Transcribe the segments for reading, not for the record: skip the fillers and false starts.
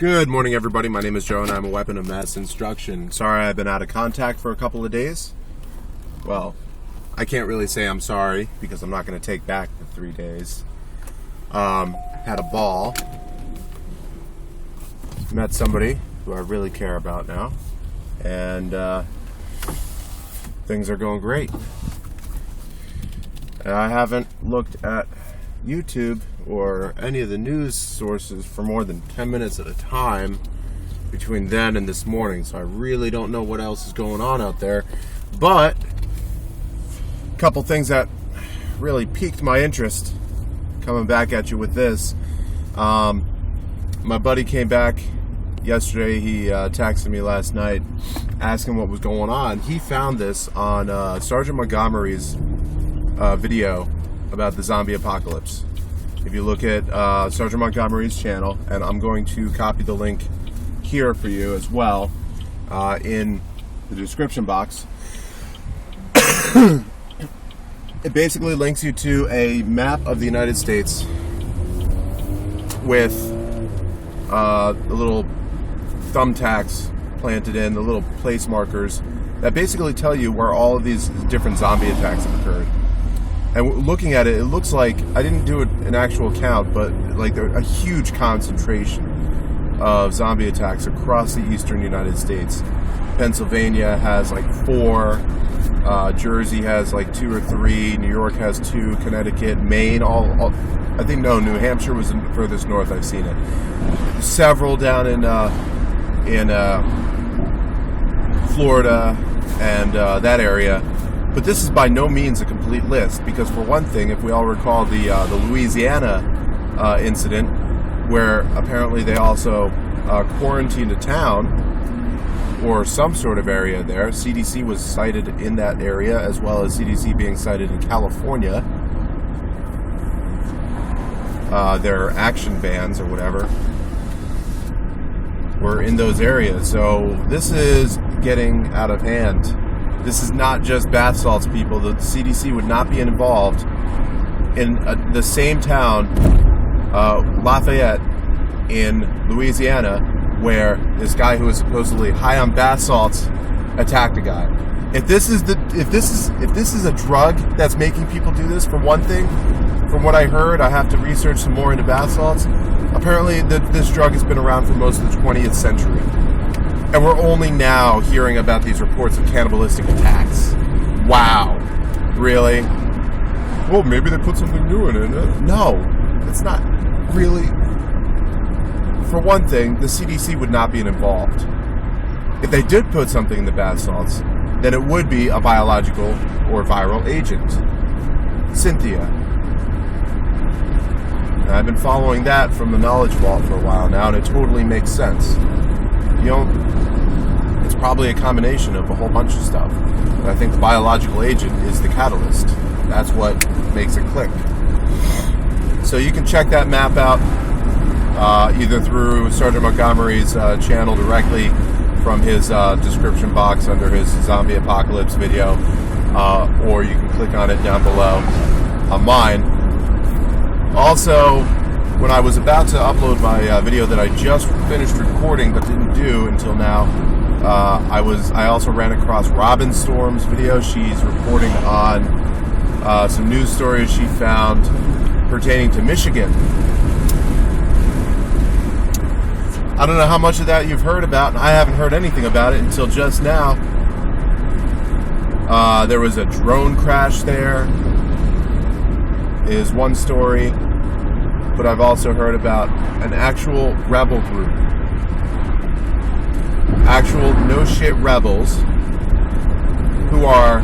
Good morning, everybody. My name is Joe, and I'm a weapon of mass instruction. Sorry I've been out of contact for a couple of days. Well, I can't really say I'm sorry, because I'm not going to take back the 3 days. Had a ball. Met somebody who I really care about now. And things are going great. I haven't looked at YouTube or any of the news sources for more than 10 minutes at a time between then and this morning, so I really don't know what else is going on out there. But a couple things that really piqued my interest, coming back at you with this. My buddy came back yesterday. He texted me last night asking what was going on. He found this on Sergeant Montgomery's video about the zombie apocalypse. If you look at Sergeant Montgomery's channel, and I'm going to copy the link here for you as well in the description box, it basically links you to a map of the United States with the little thumbtacks planted in, the little place markers that basically tell you where all of these different zombie attacks have occurred. And looking at it, it looks like, I didn't do an actual count, but like a huge concentration of zombie attacks across the eastern United States. Pennsylvania has like 4, Jersey has like 2 or 3, New York has 2, Connecticut, Maine, all I think, no, New Hampshire was the furthest north I've seen it. Several down in Florida and that area. But this is by no means a complete list, because for one thing, if we all recall the Louisiana incident, where apparently they also quarantined a town or some sort of area there. CDC was cited in that area, as well as CDC being cited in California. Their action bans or whatever were in those areas. So this is getting out of hand. This is not just bath salts, people. The CDC would not be involved in the same town, Lafayette, in Louisiana, where this guy who was supposedly high on bath salts attacked a guy. If this is a drug that's making people do this, for one thing, from what I heard, I have to research some more into bath salts. Apparently, this drug has been around for most of the 20th century. And we're only now hearing about these reports of cannibalistic attacks. Wow. Really? Well, maybe they put something new in it. No, it's not really. For one thing, the CDC would not be involved. If they did put something in the bath salts, then it would be a biological or viral agent. Cynthia. And I've been following that from the Knowledge Vault for a while now, and it totally makes sense. You know, it's probably a combination of a whole bunch of stuff. But I think the biological agent is the catalyst. That's what makes it click. So you can check that map out either through Sergeant Montgomery's channel directly from his description box under his zombie apocalypse video, or you can click on it down below on mine. Also, when I was about to upload my video that I just finished recording but didn't do until now, I also ran across Robin Storm's video. She's reporting on some news stories she found pertaining to Michigan. I don't know how much of that you've heard about, and I haven't heard anything about it until just now. There was a drone crash there, is one story. But I've also heard about an actual rebel group. Actual no-shit rebels who are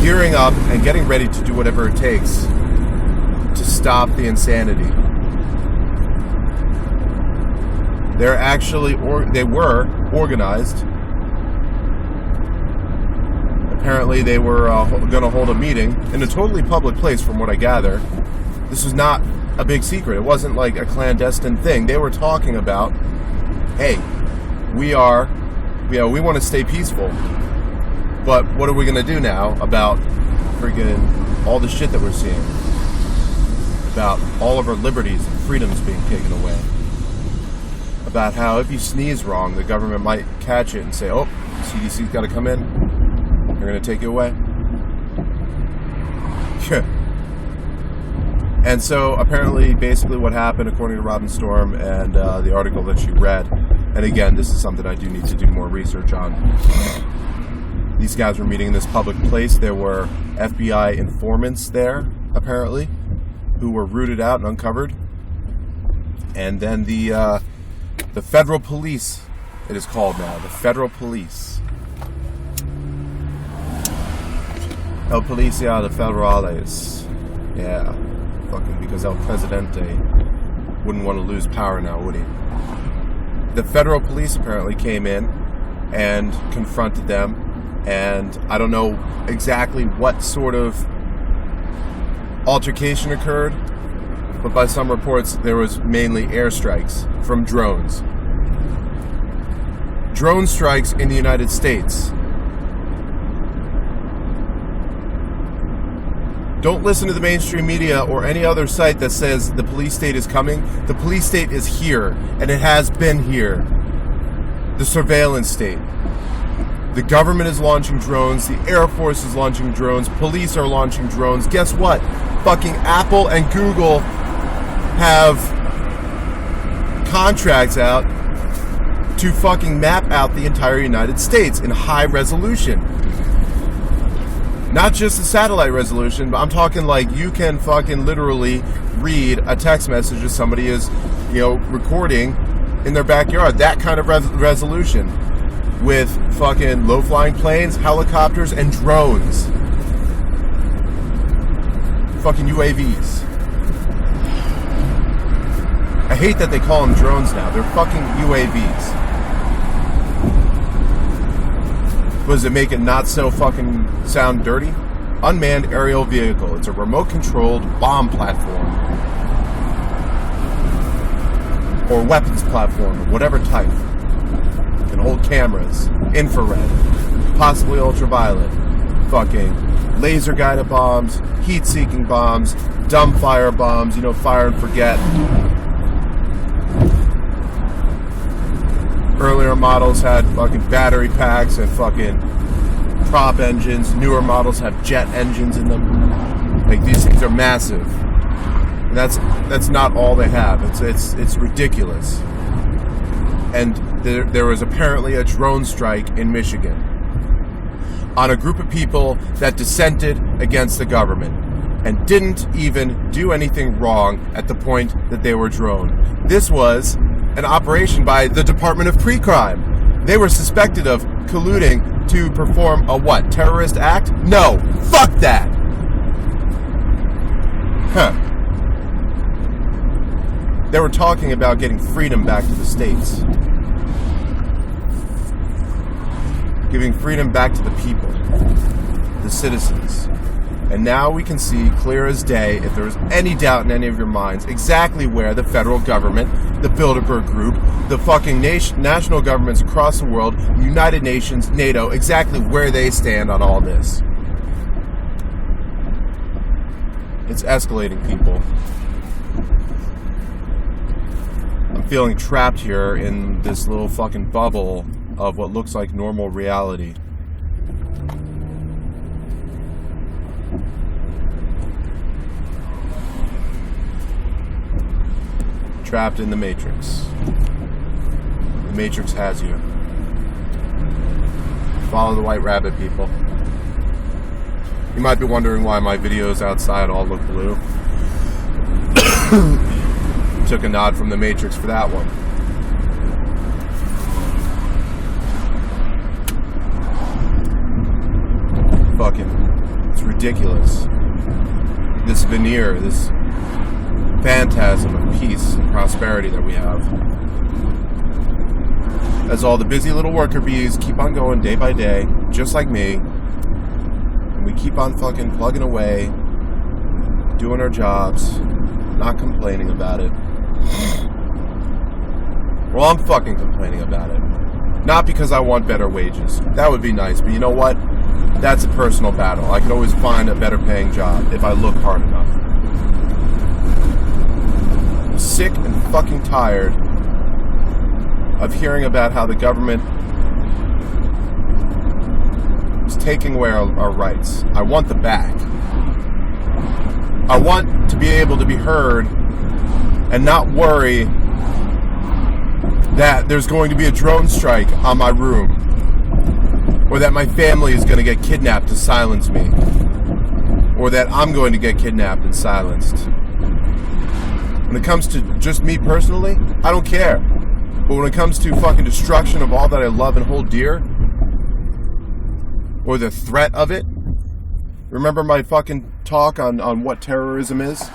gearing up and getting ready to do whatever it takes to stop the insanity. They're actually, they were organized. Apparently they were going to hold a meeting in a totally public place, from what I gather. This was not a big secret. It wasn't like a clandestine thing. They were talking about, hey, we want to stay peaceful, but what are we going to do now about freaking all the shit that we're seeing? About all of our liberties and freedoms being taken away. about how if you sneeze wrong, the government might catch it and say, oh, CDC's got to come in. They're going to take you away. And so apparently, basically what happened, according to Robin Storm and the article that she read, and again, this is something I do need to do more research on. These guys were meeting in this public place. There were FBI informants there, apparently, who were rooted out and uncovered. And then the federal police, it is called now, the federal police. El Policía de Federales. Yeah. Fucking because El Presidente wouldn't want to lose power now, would he? The federal police apparently came in and confronted them, and I don't know exactly what sort of altercation occurred, but by some reports there was mainly airstrikes from drones. Drone strikes in the United States. Don't listen to the mainstream media or any other site that says the police state is coming. The police state is here, and it has been here. The surveillance state. The government is launching drones. The Air Force is launching drones. Police are launching drones. Guess what? Fucking Apple and Google have contracts out to fucking map out the entire United States in high resolution. Not just the satellite resolution, but I'm talking like you can fucking literally read a text message that somebody is, recording in their backyard. That kind of resolution with fucking low-flying planes, helicopters, and drones. Fucking UAVs. I hate that they call them drones now. They're fucking UAVs. Does it make it not so fucking sound dirty? Unmanned aerial vehicle. It's a remote-controlled bomb platform. Or weapons platform, of whatever type. It can hold cameras, infrared, possibly ultraviolet, fucking laser-guided bombs, heat-seeking bombs, dumbfire bombs, fire and forget. Earlier models had fucking battery packs and fucking prop engines. Newer models have jet engines in them. Like, these things are massive. And that's not all they have. It's ridiculous. And there was apparently a drone strike in Michigan on a group of people that dissented against the government and didn't even do anything wrong at the point that they were droned. This was an operation by the Department of Pre-Crime. They were suspected of colluding to perform a what? Terrorist act? No. Fuck that. They were talking about getting freedom back to the states. Giving freedom back to the people. The citizens. And now we can see clear as day, if there was any doubt in any of your minds, exactly where the federal government, the Bilderberg Group, the fucking national governments across the world, United Nations, NATO, exactly where they stand on all this. It's escalating, people. I'm feeling trapped here in this little fucking bubble of what looks like normal reality. Trapped in the Matrix. The Matrix has you. Follow the white rabbit, people. You might be wondering why my videos outside all look blue. Took a nod from the Matrix for that one. Fucking, it's ridiculous. This veneer, this phantasm of peace and prosperity that we have. As all the busy little worker bees keep on going day by day, just like me, and we keep on fucking plugging away, doing our jobs, not complaining about it. Well, I'm fucking complaining about it. Not because I want better wages. That would be nice, but you know what? That's a personal battle. I could always find a better paying job if I look hard enough. I'm sick and fucking tired of hearing about how the government is taking away our rights. I want them back. I want to be able to be heard and not worry that there's going to be a drone strike on my room, or that my family is going to get kidnapped to silence me, or that I'm going to get kidnapped and silenced. When it comes to just me personally, I don't care. But when it comes to fucking destruction of all that I love and hold dear, or the threat of it, remember my fucking talk on what terrorism is?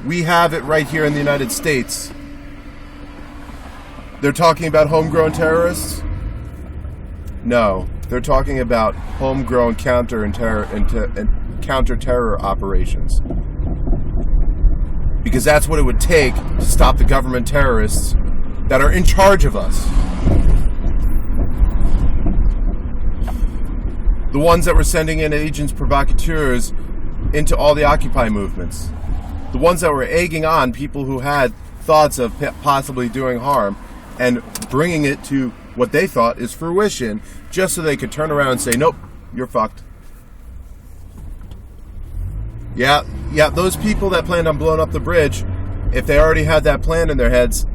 We have it right here in the United States. They're talking about homegrown terrorists? No, they're talking about homegrown counter-terror operations. Because that's what it would take to stop the government terrorists that are in charge of us. The ones that were sending in agents provocateurs into all the Occupy movements. The ones that were egging on people who had thoughts of possibly doing harm and bringing it to what they thought is fruition, just so they could turn around and say, nope, you're fucked. Yeah, those people that planned on blowing up the bridge, if they already had that plan in their heads,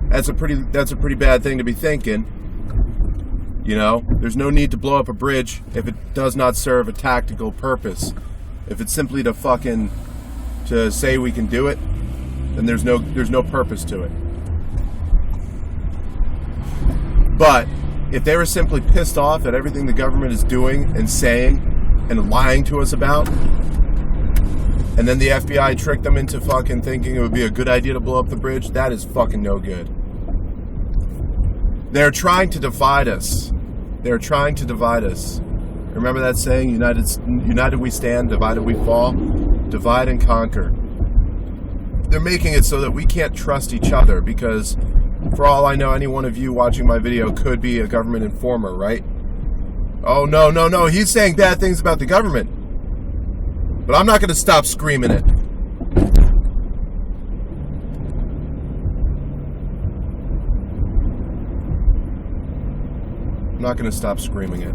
that's a pretty bad thing to be thinking. You know, there's no need to blow up a bridge if it does not serve a tactical purpose. If it's simply to say we can do it, then there's no purpose to it. But if they were simply pissed off at everything the government is doing and saying and lying to us about, and then the FBI tricked them into fucking thinking it would be a good idea to blow up the bridge, that is fucking no good. They're trying to divide us. They're trying to divide us. Remember that saying, united we stand, divided we fall? Divide and conquer. They're making it so that we can't trust each other because, for all I know, any one of you watching my video could be a government informer, right? Oh, no, he's saying bad things about the government. But I'm not going to stop screaming it. I'm not going to stop screaming it.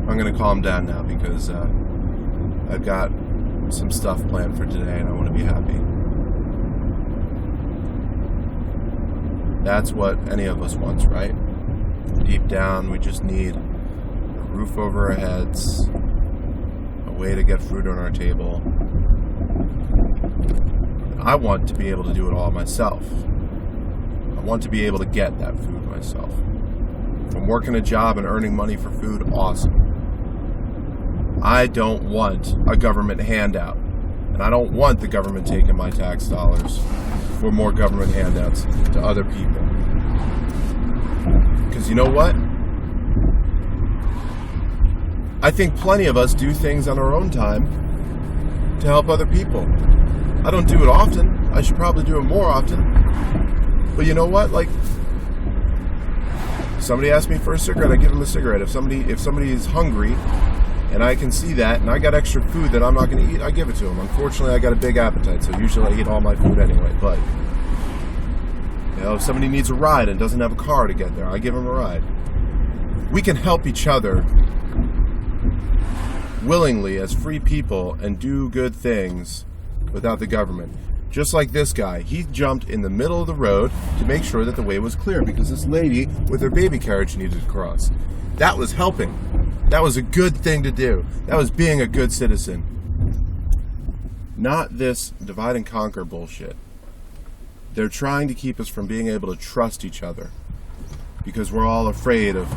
I'm going to calm down now because I've got some stuff planned for today and I want to be happy. That's what any of us wants, right? Deep down, we just need a roof over our heads, a way to get food on our table. I want to be able to do it all myself. I want to be able to get that food myself. If I'm working a job and earning money for food, awesome. I don't want a government handout. And I don't want the government taking my tax dollars for more government handouts to other people. Because you know what? I think plenty of us do things on our own time to help other people. I don't do it often. I should probably do it more often. But you know what? Like, somebody asks me for a cigarette, I give them a cigarette. If somebody is hungry and I can see that and I got extra food that I'm not going to eat, I give it to them. Unfortunately, I got a big appetite, so usually I eat all my food anyway. But, you know, if somebody needs a ride and doesn't have a car to get there, I give them a ride. We can help each other willingly as free people and do good things without the government. Just like this guy, he jumped in the middle of the road to make sure that the way was clear because this lady with her baby carriage needed to cross. That was helping. That was a good thing to do. That was being a good citizen. Not this divide and conquer bullshit. They're trying to keep us from being able to trust each other because we're all afraid of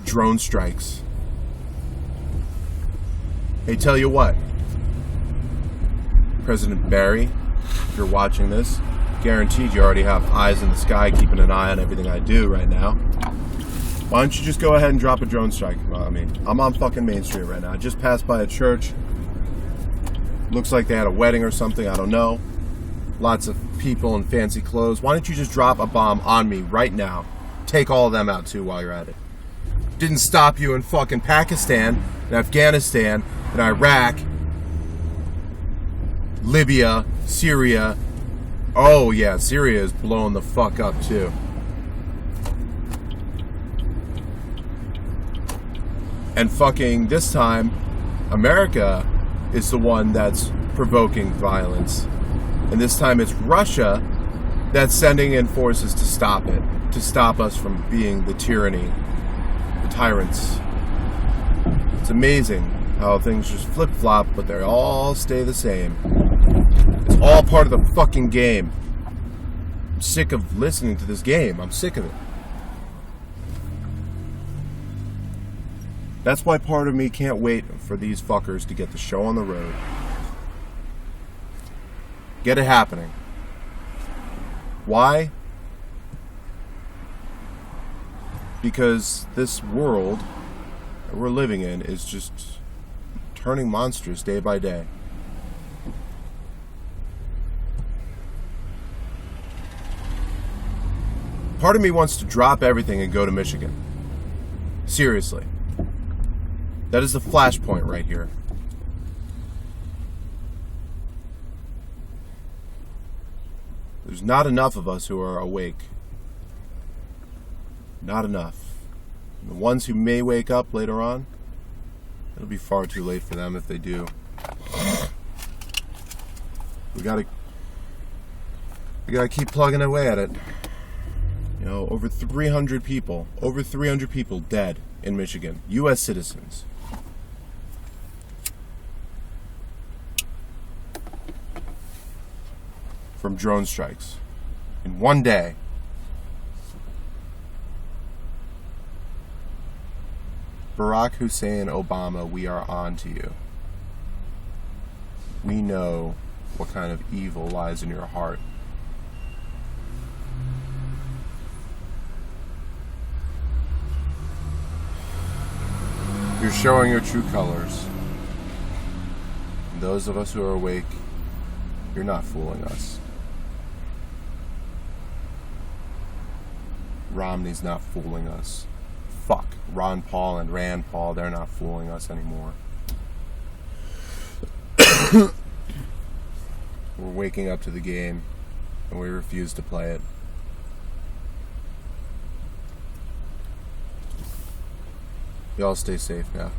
drone strikes. Hey, tell you what, President Barry, if you're watching this, guaranteed you already have eyes in the sky keeping an eye on everything I do right now. Why don't you just go ahead and drop a drone strike? I'm on fucking Main Street right now. I just passed by a church. Looks like they had a wedding or something, I don't know. Lots of people in fancy clothes. Why don't you just drop a bomb on me right now? Take all of them out too while you're at it. Didn't stop you in fucking Pakistan and Afghanistan and Iraq, Libya, Syria. Oh yeah, Syria is blowing the fuck up too. And fucking this time, America is the one that's provoking violence. And this time it's Russia that's sending in forces to stop it, to stop us from being the tyranny, the tyrants. It's amazing how things just flip-flop, but they all stay the same. It's all part of the fucking game. I'm sick of listening to this game. I'm sick of it. That's why part of me can't wait for these fuckers to get the show on the road. Get it happening. Why? Because this world that we're living in is just turning monstrous day by day. Part of me wants to drop everything and go to Michigan. Seriously. That is the flashpoint right here. There's not enough of us who are awake. Not enough. And the ones who may wake up later on, it'll be far too late for them if they do. We gotta keep plugging away at it. You know, over 300 people dead in Michigan. U.S. citizens. From drone strikes. In one day. Barack Hussein Obama, we are on to you. We know what kind of evil lies in your heart. You're showing your true colors. And those of us who are awake, you're not fooling us. Romney's not fooling us. Fuck. Ron Paul and Rand Paul, they're not fooling us anymore. We're waking up to the game, and we refuse to play it. Y'all stay safe now.